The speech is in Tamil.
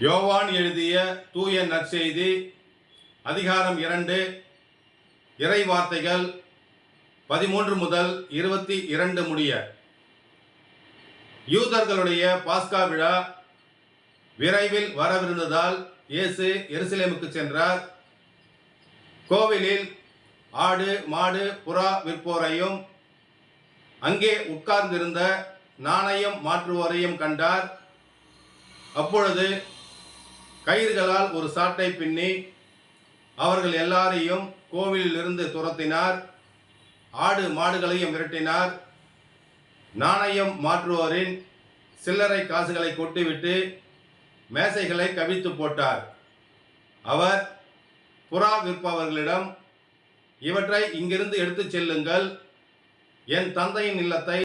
யோவான் எழுதிய தூய நற்செய்தி அதிகாரம் 2 இறை வார்த்தைகள் 13 முதல் 22 முடிய. யூதர்களுடைய பாஸ்கா விழா விரைவில் வரவிருந்ததால் இயேசு எருசலேமுக்கு சென்றார். கோவிலில் ஆடு மாடு புறா விற்போரையும் அங்கே உட்கார்ந்திருந்த நாணயம் மாற்றுவோரையும் கண்டார். அப்பொழுது கயிறுகளால் ஒரு சாட்டை பின்னி அவர்கள் எல்லாரையும் கோவிலிலிருந்து துரத்தினார். ஆடு மாடுகளையும் விரட்டினார். நாணயம் மாற்றுவோரின் சில்லறை காசுகளை கொட்டிவிட்டு மேசைகளை கவிழ்த்து போட்டார். அவர் புறா விற்பவர்களிடம், இவற்றை இங்கிருந்து எடுத்துச் செல்லுங்கள், என் தந்தையின் இல்லத்தை